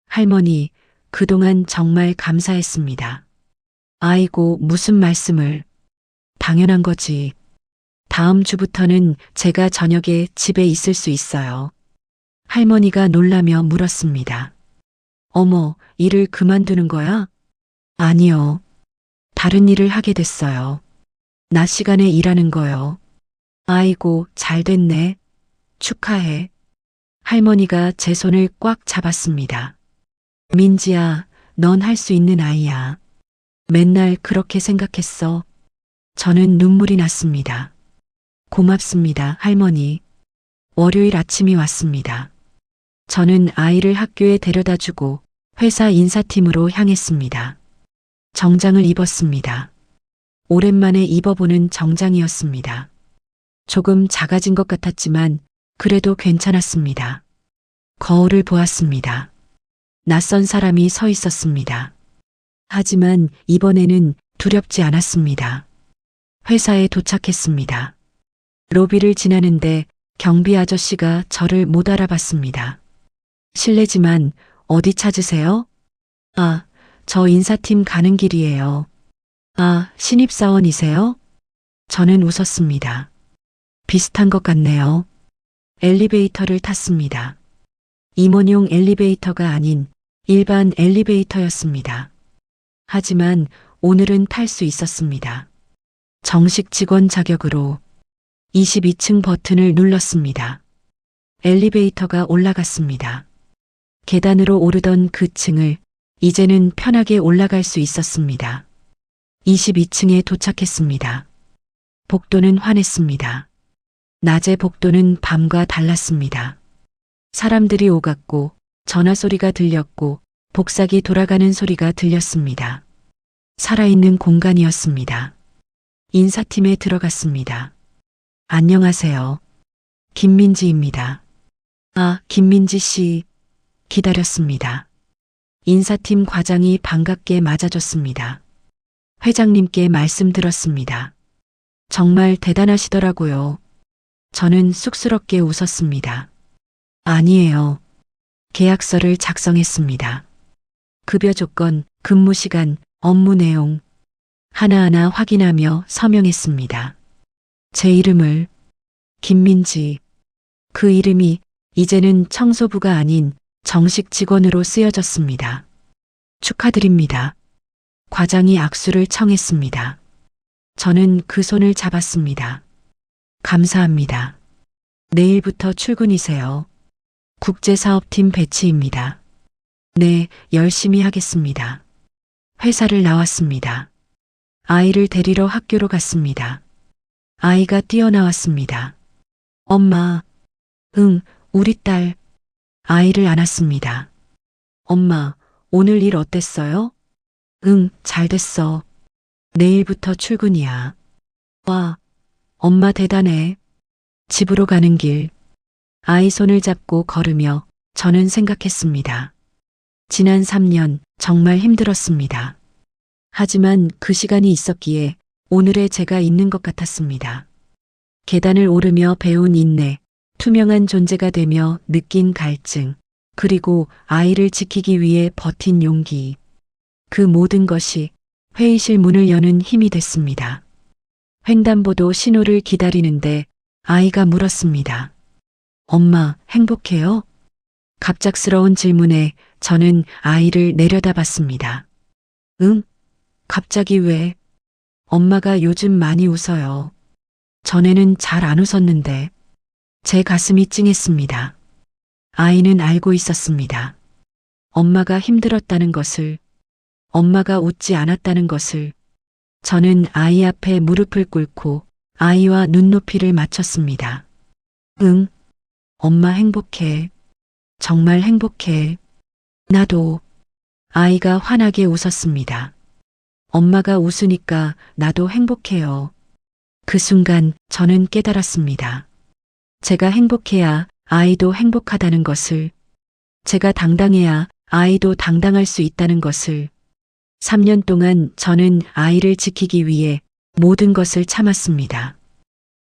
할머니, 그동안 정말 감사했습니다. 아이고, 무슨 말씀을. 당연한 거지. 다음 주부터는 제가 저녁에 집에 있을 수 있어요. 할머니가 놀라며 물었습니다. 어머, 일을 그만두는 거야? 아니요. 다른 일을 하게 됐어요. 낮 시간에 일하는 거요. 아이고, 잘 됐네. 축하해. 할머니가 제 손을 꽉 잡았습니다. 민지야, 넌 할 수 있는 아이야. 맨날 그렇게 생각했어. 저는 눈물이 났습니다. 고맙습니다, 할머니. 월요일 아침이 왔습니다. 저는 아이를 학교에 데려다 주고 회사 인사팀으로 향했습니다. 정장을 입었습니다. 오랜만에 입어보는 정장이었습니다. 조금 작아진 것 같았지만 그래도 괜찮았습니다. 거울을 보았습니다. 낯선 사람이 서 있었습니다. 하지만 이번에는 두렵지 않았습니다. 회사에 도착했습니다. 로비를 지나는데 경비 아저씨가 저를 못 알아봤습니다. 실례지만 어디 찾으세요? 아, 저 인사팀 가는 길이에요. 아, 신입사원이세요? 저는 웃었습니다. 비슷한 것 같네요. 엘리베이터를 탔습니다. 임원용 엘리베이터가 아닌 일반 엘리베이터였습니다. 하지만 오늘은 탈 수 있었습니다. 정식 직원 자격으로 22층 버튼을 눌렀습니다. 엘리베이터가 올라갔습니다. 계단으로 오르던 그 층을 이제는 편하게 올라갈 수 있었습니다. 22층에 도착했습니다. 복도는 환했습니다. 낮의 복도는 밤과 달랐습니다. 사람들이 오갔고 전화 소리가 들렸고 복사기 돌아가는 소리가 들렸습니다. 살아있는 공간이었습니다. 인사팀에 들어갔습니다. 안녕하세요. 김민지입니다. 아, 김민지 씨. 기다렸습니다. 인사팀 과장이 반갑게 맞아줬습니다. 회장님께 말씀 들었습니다. 정말 대단하시더라고요. 저는 쑥스럽게 웃었습니다. 아니에요. 계약서를 작성했습니다. 급여 조건, 근무 시간, 업무 내용 하나하나 확인하며 서명했습니다. 제 이름을 김민지. 그 이름이 이제는 청소부가 아닌 정식 직원으로 쓰여졌습니다. 축하드립니다. 과장이 악수를 청했습니다. 저는 그 손을 잡았습니다. 감사합니다. 내일부터 출근이세요. 국제사업팀 배치입니다. 네, 열심히 하겠습니다. 회사를 나왔습니다. 아이를 데리러 학교로 갔습니다. 아이가 뛰어나왔습니다. 엄마. 응, 우리 딸. 아이를 안았습니다. 엄마, 오늘 일 어땠어요? 응, 잘 됐어. 내일부터 출근이야. 와, 엄마 대단해. 집으로 가는 길. 아이 손을 잡고 걸으며 저는 생각했습니다. 지난 3년 정말 힘들었습니다. 하지만 그 시간이 있었기에 오늘의 제가 있는 것 같았습니다. 계단을 오르며 배운 인내, 투명한 존재가 되며 느낀 갈증, 그리고 아이를 지키기 위해 버틴 용기. 그 모든 것이 회의실 문을 여는 힘이 됐습니다. 횡단보도 신호를 기다리는데 아이가 물었습니다. 엄마, 행복해요? 갑작스러운 질문에 저는 아이를 내려다봤습니다. 응? 갑자기 왜? 엄마가 요즘 많이 웃어요. 전에는 잘 안 웃었는데. 제 가슴이 찡했습니다. 아이는 알고 있었습니다. 엄마가 힘들었다는 것을, 엄마가 웃지 않았다는 것을. 저는 아이 앞에 무릎을 꿇고 아이와 눈높이를 맞췄습니다. 응, 엄마 행복해. 정말 행복해. 나도. 아이가 환하게 웃었습니다. 엄마가 웃으니까 나도 행복해요. 그 순간 저는 깨달았습니다. 제가 행복해야 아이도 행복하다는 것을, 제가 당당해야 아이도 당당할 수 있다는 것을. 3년 동안 저는 아이를 지키기 위해 모든 것을 참았습니다.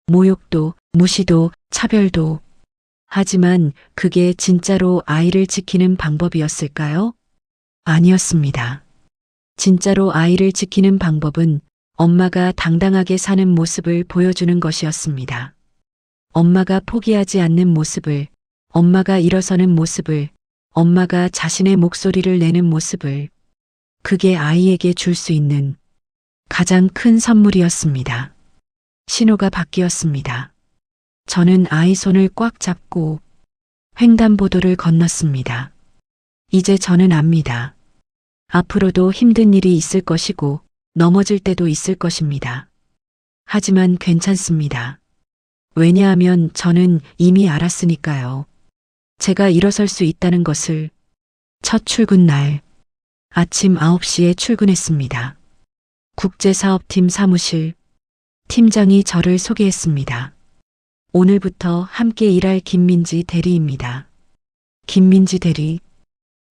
모욕도, 무시도, 차별도. 하지만 그게 진짜로 아이를 지키는 방법이었을까요? 아니었습니다. 진짜로 아이를 지키는 방법은 엄마가 당당하게 사는 모습을 보여주는 것이었습니다. 엄마가 포기하지 않는 모습을, 엄마가 일어서는 모습을, 엄마가 자신의 목소리를 내는 모습을. 그게 아이에게 줄 수 있는 가장 큰 선물이었습니다. 신호가 바뀌었습니다. 저는 아이 손을 꽉 잡고 횡단보도를 건넜습니다. 이제 저는 압니다. 앞으로도 힘든 일이 있을 것이고 넘어질 때도 있을 것입니다. 하지만 괜찮습니다. 왜냐하면 저는 이미 알았으니까요. 제가 일어설 수 있다는 것을. 첫 출근 날 아침 9시에 출근했습니다. 국제사업팀 사무실. 팀장이 저를 소개했습니다. 오늘부터 함께 일할 김민지 대리입니다. 김민지 대리.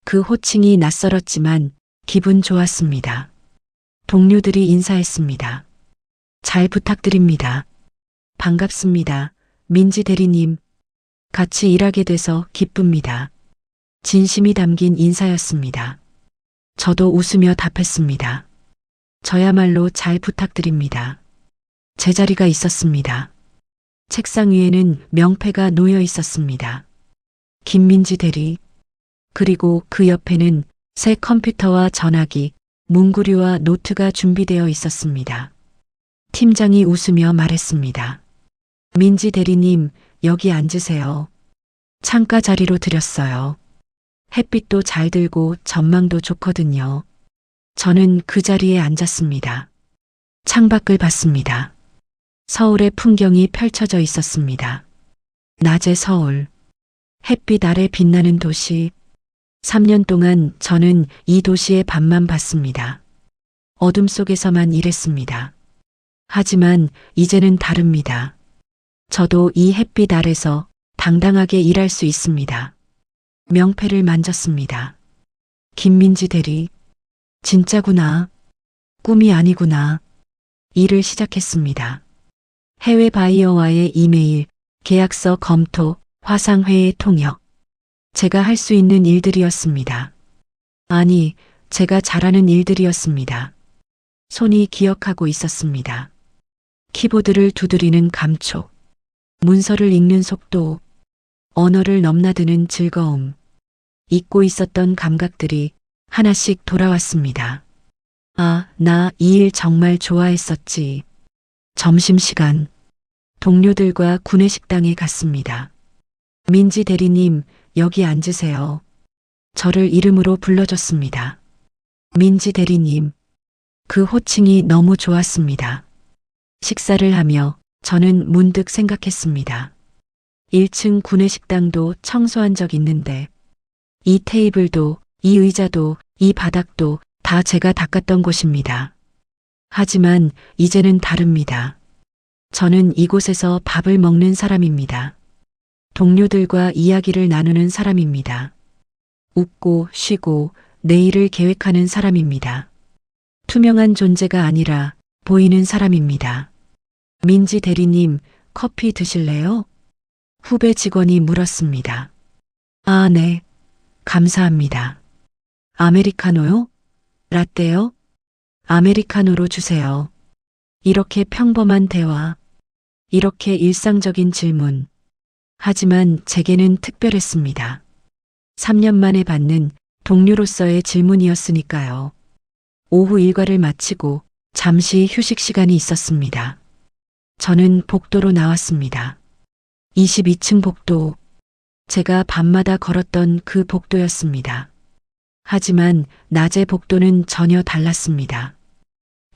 그 호칭이 낯설었지만 기분 좋았습니다. 동료들이 인사했습니다. 잘 부탁드립니다. 반갑습니다. 민지 대리님. 같이 일하게 돼서 기쁩니다. 진심이 담긴 인사였습니다. 저도 웃으며 답했습니다. 저야말로 잘 부탁드립니다. 제자리가 있었습니다. 책상 위에는 명패가 놓여 있었습니다. 김민지 대리. 그리고 그 옆에는 새 컴퓨터와 전화기, 문구류와 노트가 준비되어 있었습니다. 팀장이 웃으며 말했습니다. 민지 대리님, 여기 앉으세요. 창가 자리로 들였어요. 햇빛도 잘 들고 전망도 좋거든요. 저는 그 자리에 앉았습니다. 창밖을 봤습니다. 서울의 풍경이 펼쳐져 있었습니다. 낮의 서울, 햇빛 아래 빛나는 도시. 3년 동안 저는 이 도시의 밤만 봤습니다. 어둠 속에서만 일했습니다. 하지만 이제는 다릅니다. 저도 이 햇빛 아래서 당당하게 일할 수 있습니다. 명패를 만졌습니다. 김민지 대리, 진짜구나. 꿈이 아니구나. 일을 시작했습니다. 해외 바이어와의 이메일, 계약서 검토, 화상회의 통역. 제가 할 수 있는 일들이었습니다. 아니, 제가 잘하는 일들이었습니다. 손이 기억하고 있었습니다. 키보드를 두드리는 감촉, 문서를 읽는 속도, 언어를 넘나드는 즐거움. 잊고 있었던 감각들이 하나씩 돌아왔습니다. 아, 나 이 일 정말 좋아했었지. 점심시간, 동료들과 구내식당에 갔습니다. 민지 대리님, 여기 앉으세요. 저를 이름으로 불러줬습니다. 민지 대리님. 그 호칭이 너무 좋았습니다. 식사를 하며 저는 문득 생각했습니다. 1층 구내식당도 청소한 적 있는데, 이 테이블도, 이 의자도, 이 바닥도 다 제가 닦았던 곳입니다. 하지만 이제는 다릅니다. 저는 이곳에서 밥을 먹는 사람입니다. 동료들과 이야기를 나누는 사람입니다. 웃고 쉬고 내일을 계획하는 사람입니다. 투명한 존재가 아니라 보이는 사람입니다. 민지 대리님, 커피 드실래요? 후배 직원이 물었습니다. 아, 네. 감사합니다. 아메리카노요? 라떼요? 아메리카노로 주세요. 이렇게 평범한 대화, 이렇게 일상적인 질문. 하지만 제게는 특별했습니다. 3년 만에 받는 동료로서의 질문이었으니까요. 오후 일과를 마치고 잠시 휴식 시간이 있었습니다. 저는 복도로 나왔습니다. 22층 복도. 제가 밤마다 걸었던 그 복도였습니다. 하지만 낮의 복도는 전혀 달랐습니다.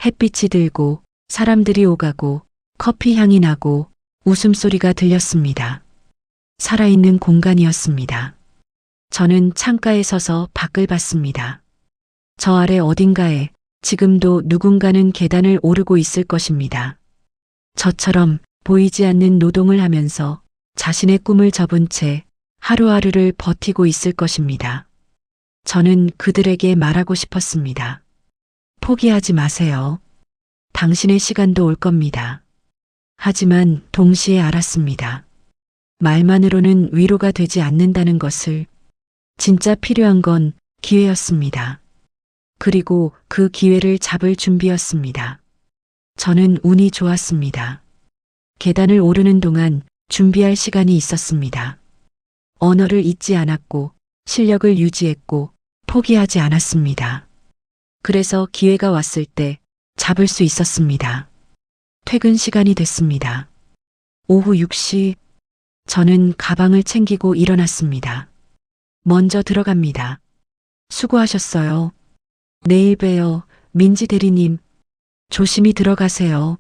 햇빛이 들고 사람들이 오가고 커피 향이 나고 웃음소리가 들렸습니다. 살아있는 공간이었습니다. 저는 창가에 서서 밖을 봤습니다. 저 아래 어딘가에 지금도 누군가는 계단을 오르고 있을 것입니다. 저처럼 보이지 않는 노동을 하면서 자신의 꿈을 접은 채 하루하루를 버티고 있을 것입니다. 저는 그들에게 말하고 싶었습니다. 포기하지 마세요. 당신의 시간도 올 겁니다. 하지만 동시에 알았습니다. 말만으로는 위로가 되지 않는다는 것을. 진짜 필요한 건 기회였습니다. 그리고 그 기회를 잡을 준비였습니다. 저는 운이 좋았습니다. 계단을 오르는 동안 준비할 시간이 있었습니다. 언어를 잊지 않았고 실력을 유지했고 포기하지 않았습니다. 그래서 기회가 왔을 때 잡을 수 있었습니다. 퇴근 시간이 됐습니다. 오후 6시. 저는 가방을 챙기고 일어났습니다. 먼저 들어갑니다. 수고하셨어요. 내일 봬요, 민지 대리님. 조심히 들어가세요.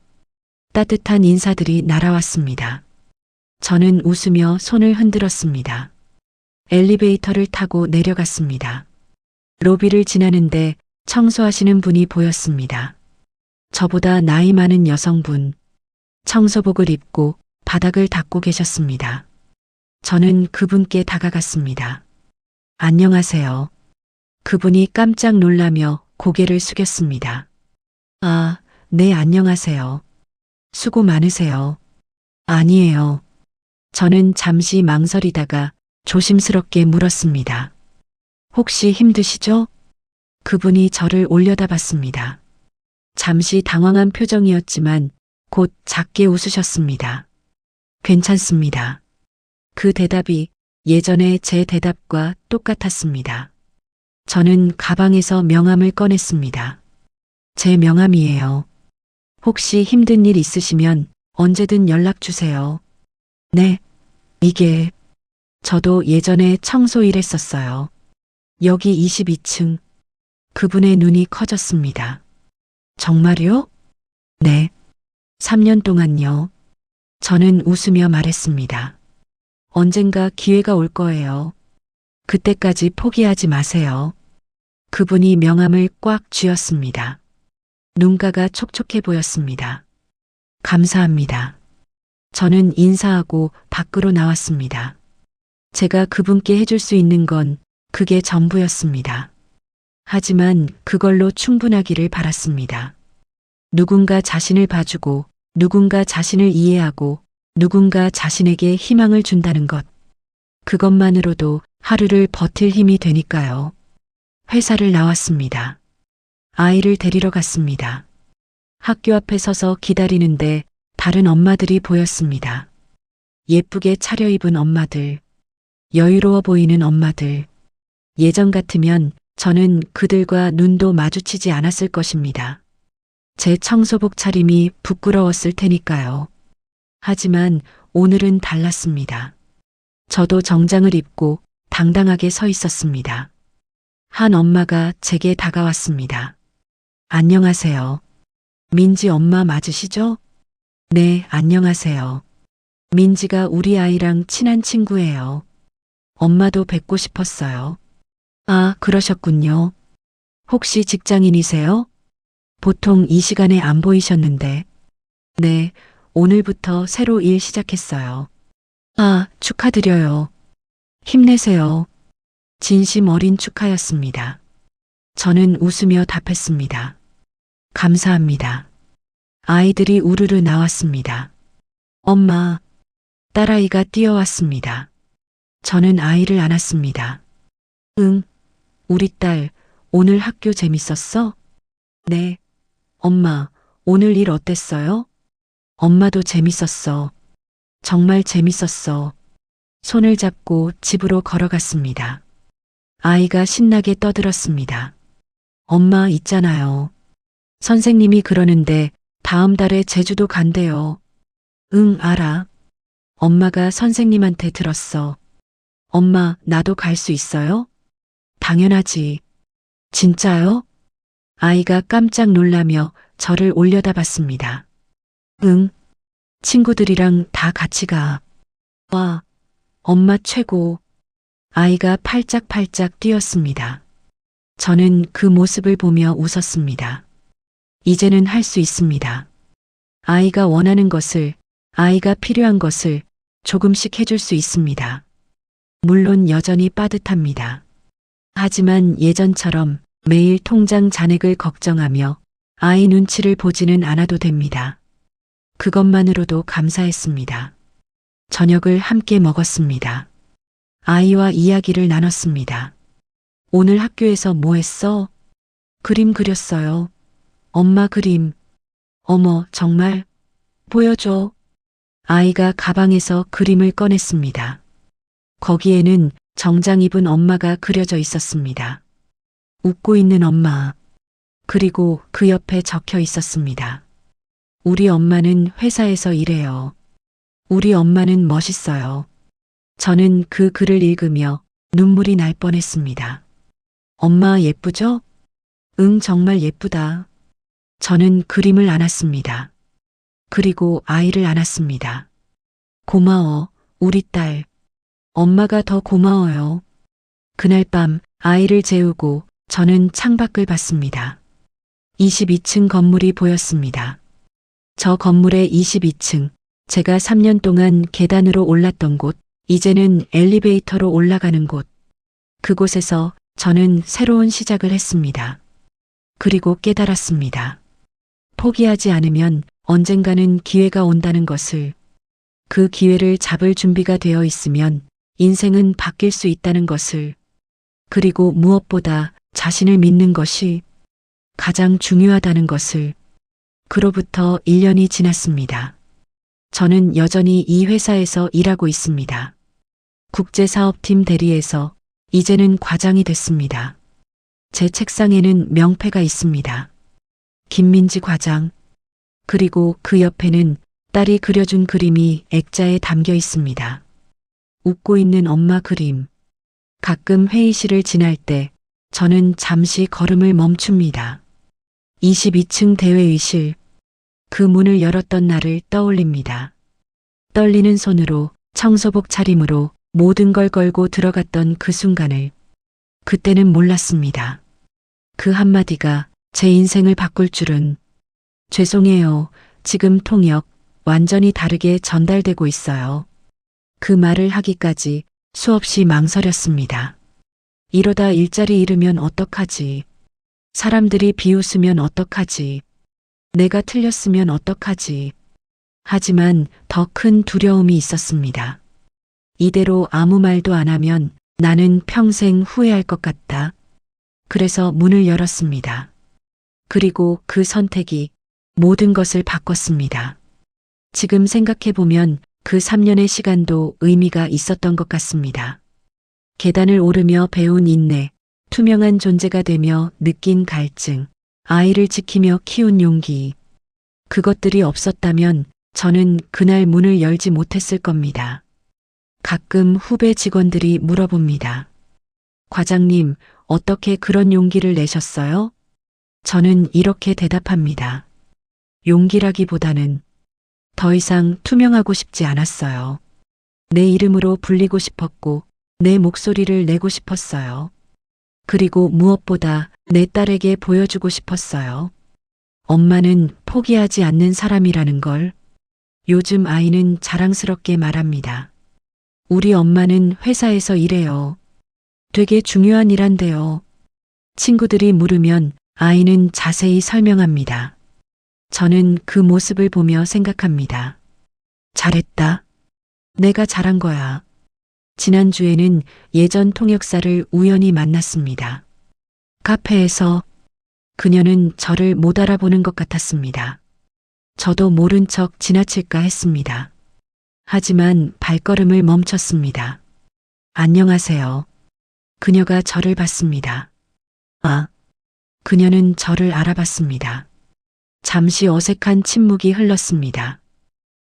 따뜻한 인사들이 날아왔습니다. 저는 웃으며 손을 흔들었습니다. 엘리베이터를 타고 내려갔습니다. 로비를 지나는데 청소하시는 분이 보였습니다. 저보다 나이 많은 여성분. 청소복을 입고 바닥을 닦고 계셨습니다. 저는 그분께 다가갔습니다. 안녕하세요. 그분이 깜짝 놀라며 고개를 숙였습니다. 아, 네, 안녕하세요. 수고 많으세요. 아니에요. 저는 잠시 망설이다가 조심스럽게 물었습니다. 혹시 힘드시죠? 그분이 저를 올려다봤습니다. 잠시 당황한 표정이었지만 곧 작게 웃으셨습니다. 괜찮습니다. 그 대답이 예전에 제 대답과 똑같았습니다. 저는 가방에서 명함을 꺼냈습니다. 제 명함이에요. 혹시 힘든 일 있으시면 언제든 연락 주세요. 네, 이게 저도 예전에 청소 일했었어요. 여기 22층. 그분의 눈이 커졌습니다. 정말요? 네. 3년 동안요. 저는 웃으며 말했습니다. 언젠가 기회가 올 거예요. 그때까지 포기하지 마세요. 그분이 명함을 꽉 쥐었습니다. 눈가가 촉촉해 보였습니다. 감사합니다. 저는 인사하고 밖으로 나왔습니다. 제가 그분께 해줄 수 있는 건 그게 전부였습니다. 하지만 그걸로 충분하기를 바랐습니다. 누군가 자신을 봐주고, 누군가 자신을 이해하고, 누군가 자신에게 희망을 준다는 것. 그것만으로도 하루를 버틸 힘이 되니까요. 회사를 나왔습니다. 아이를 데리러 갔습니다. 학교 앞에 서서 기다리는데 다른 엄마들이 보였습니다. 예쁘게 차려입은 엄마들, 여유로워 보이는 엄마들. 예전 같으면 저는 그들과 눈도 마주치지 않았을 것입니다. 제 청소복 차림이 부끄러웠을 테니까요. 하지만 오늘은 달랐습니다. 저도 정장을 입고 당당하게 서 있었습니다. 한 엄마가 제게 다가왔습니다. 안녕하세요. 민지 엄마 맞으시죠? 네, 안녕하세요. 민지가 우리 아이랑 친한 친구예요. 엄마도 뵙고 싶었어요. 아, 그러셨군요. 혹시 직장인이세요? 보통 이 시간에 안 보이셨는데. 네, 오늘부터 새로 일 시작했어요. 아, 축하드려요. 힘내세요. 진심 어린 축하였습니다. 저는 웃으며 답했습니다. 감사합니다. 아이들이 우르르 나왔습니다. 엄마, 딸아이가 뛰어왔습니다. 저는 아이를 안았습니다. 응, 우리 딸, 오늘 학교 재밌었어? 네. 엄마, 오늘 일 어땠어요? 엄마도 재밌었어. 정말 재밌었어. 손을 잡고 집으로 걸어갔습니다. 아이가 신나게 떠들었습니다. 엄마 있잖아요. 선생님이 그러는데 다음 달에 제주도 간대요. 응, 알아. 엄마가 선생님한테 들었어. 엄마, 나도 갈 수 있어요? 당연하지. 진짜요? 아이가 깜짝 놀라며 저를 올려다봤습니다. 응. 친구들이랑 다 같이 가. 와, 엄마 최고. 아이가 팔짝팔짝 뛰었습니다. 저는 그 모습을 보며 웃었습니다. 이제는 할 수 있습니다. 아이가 원하는 것을, 아이가 필요한 것을 조금씩 해줄 수 있습니다. 물론 여전히 빠듯합니다. 하지만 예전처럼 매일 통장 잔액을 걱정하며 아이 눈치를 보지는 않아도 됩니다. 그것만으로도 감사했습니다. 저녁을 함께 먹었습니다. 아이와 이야기를 나눴습니다. 오늘 학교에서 뭐 했어? 그림 그렸어요. 엄마 그림. 어머, 정말? 보여줘. 아이가 가방에서 그림을 꺼냈습니다. 거기에는 정장 입은 엄마가 그려져 있었습니다. 웃고 있는 엄마. 그리고 그 옆에 적혀 있었습니다. 우리 엄마는 회사에서 일해요. 우리 엄마는 멋있어요. 저는 그 글을 읽으며 눈물이 날 뻔했습니다. 엄마 예쁘죠? 응, 정말 예쁘다. 저는 그림을 안았습니다. 그리고 아이를 안았습니다. 고마워, 우리 딸. 엄마가 더 고마워요. 그날 밤 아이를 재우고 저는 창밖을 봤습니다. 22층 건물이 보였습니다. 저 건물의 22층, 제가 3년 동안 계단으로 올랐던 곳, 이제는 엘리베이터로 올라가는 곳. 그곳에서 저는 새로운 시작을 했습니다. 그리고 깨달았습니다. 포기하지 않으면 언젠가는 기회가 온다는 것을, 그 기회를 잡을 준비가 되어 있으면 인생은 바뀔 수 있다는 것을, 그리고 무엇보다 자신을 믿는 것이 가장 중요하다는 것을. 그로부터 1년이 지났습니다. 저는 여전히 이 회사에서 일하고 있습니다. 국제사업팀 대리에서 이제는 과장이 됐습니다. 제 책상에는 명패가 있습니다. 김민지 과장. 그리고 그 옆에는 딸이 그려준 그림이 액자에 담겨 있습니다. 웃고 있는 엄마 그림. 가끔 회의실을 지날 때 저는 잠시 걸음을 멈춥니다. 22층 대회의실. 그 문을 열었던 날을 떠올립니다. 떨리는 손으로 청소복 차림으로 모든 걸 걸고 들어갔던 그 순간을 그때는 몰랐습니다. 그 한마디가 제 인생을 바꿀 줄은. 죄송해요. 지금 통역 완전히 다르게 전달되고 있어요. 그 말을 하기까지 수없이 망설였습니다. 이러다 일자리 잃으면 어떡하지? 사람들이 비웃으면 어떡하지? 내가 틀렸으면 어떡하지? 하지만 더 큰 두려움이 있었습니다. 이대로 아무 말도 안 하면 나는 평생 후회할 것 같다. 그래서 문을 열었습니다. 그리고 그 선택이 모든 것을 바꿨습니다. 지금 생각해보면 그 3년의 시간도 의미가 있었던 것 같습니다. 계단을 오르며 배운 인내, 투명한 존재가 되며 느낀 갈증, 아이를 지키며 키운 용기. 그것들이 없었다면 저는 그날 문을 열지 못했을 겁니다. 가끔 후배 직원들이 물어봅니다. 과장님, 어떻게 그런 용기를 내셨어요? 저는 이렇게 대답합니다. 용기라기보다는 더 이상 투명하고 싶지 않았어요. 내 이름으로 불리고 싶었고 내 목소리를 내고 싶었어요. 그리고 무엇보다 내 딸에게 보여주고 싶었어요. 엄마는 포기하지 않는 사람이라는 걸. 요즘 아이는 자랑스럽게 말합니다. 우리 엄마는 회사에서 일해요. 되게 중요한 일한데요. 친구들이 물으면 아이는 자세히 설명합니다. 저는 그 모습을 보며 생각합니다. 잘했다. 내가 잘한 거야. 지난주에는 예전 통역사를 우연히 만났습니다. 카페에서 그녀는 저를 못 알아보는 것 같았습니다. 저도 모른 척 지나칠까 했습니다. 하지만 발걸음을 멈췄습니다. 안녕하세요. 그녀가 저를 봤습니다. 아, 그녀는 저를 알아봤습니다. 잠시 어색한 침묵이 흘렀습니다.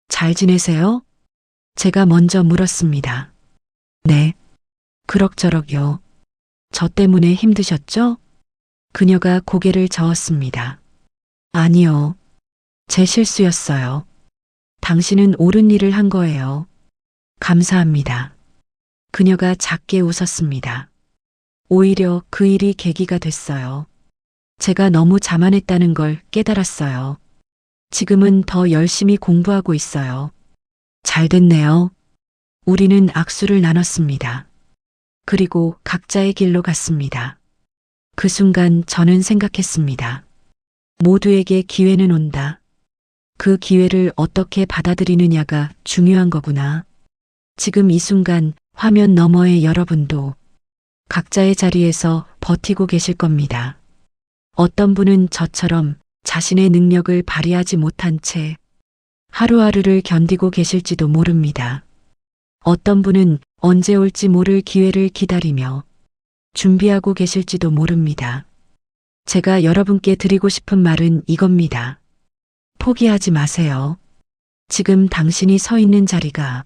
잘 지내세요? 제가 먼저 물었습니다. 네, 그럭저럭요. 저 때문에 힘드셨죠? 그녀가 고개를 저었습니다. 아니요, 제 실수였어요. 당신은 옳은 일을 한 거예요. 감사합니다. 그녀가 작게 웃었습니다. 오히려 그 일이 계기가 됐어요. 제가 너무 자만했다는 걸 깨달았어요. 지금은 더 열심히 공부하고 있어요. 잘 됐네요. 우리는 악수를 나눴습니다. 그리고 각자의 길로 갔습니다. 그 순간 저는 생각했습니다. 모두에게 기회는 온다. 그 기회를 어떻게 받아들이느냐가 중요한 거구나. 지금 이 순간 화면 너머의 여러분도 각자의 자리에서 버티고 계실 겁니다. 어떤 분은 저처럼 자신의 능력을 발휘하지 못한 채 하루하루를 견디고 계실지도 모릅니다. 어떤 분은 언제 올지 모를 기회를 기다리며 준비하고 계실지도 모릅니다. 제가 여러분께 드리고 싶은 말은 이겁니다. 포기하지 마세요. 지금 당신이 서 있는 자리가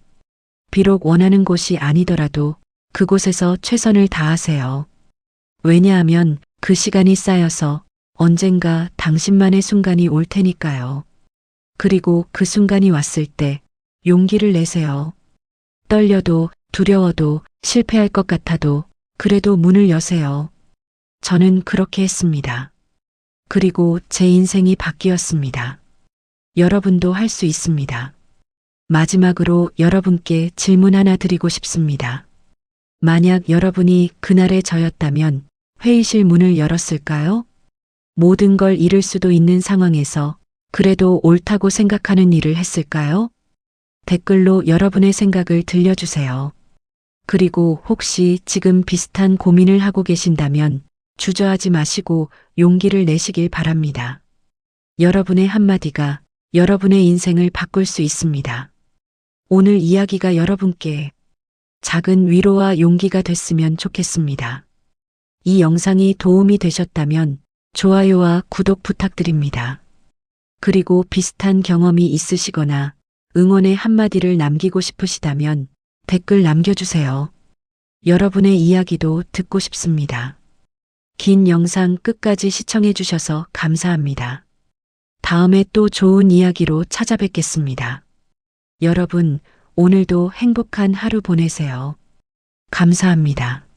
비록 원하는 곳이 아니더라도 그곳에서 최선을 다하세요. 왜냐하면 그 시간이 쌓여서 언젠가 당신만의 순간이 올 테니까요. 그리고 그 순간이 왔을 때 용기를 내세요. 떨려도 두려워도 실패할 것 같아도 그래도 문을 여세요. 저는 그렇게 했습니다. 그리고 제 인생이 바뀌었습니다. 여러분도 할 수 있습니다. 마지막으로 여러분께 질문 하나 드리고 싶습니다. 만약 여러분이 그날의 저였다면 회의실 문을 열었을까요? 모든 걸 잃을 수도 있는 상황에서 그래도 옳다고 생각하는 일을 했을까요? 댓글로 여러분의 생각을 들려주세요. 그리고 혹시 지금 비슷한 고민을 하고 계신다면 주저하지 마시고 용기를 내시길 바랍니다. 여러분의 한마디가 여러분의 인생을 바꿀 수 있습니다. 오늘 이야기가 여러분께 작은 위로와 용기가 됐으면 좋겠습니다. 이 영상이 도움이 되셨다면 좋아요와 구독 부탁드립니다. 그리고 비슷한 경험이 있으시거나 응원의 한마디를 남기고 싶으시다면 댓글 남겨주세요. 여러분의 이야기도 듣고 싶습니다. 긴 영상 끝까지 시청해 주셔서 감사합니다. 다음에 또 좋은 이야기로 찾아뵙겠습니다. 여러분, 오늘도 행복한 하루 보내세요. 감사합니다.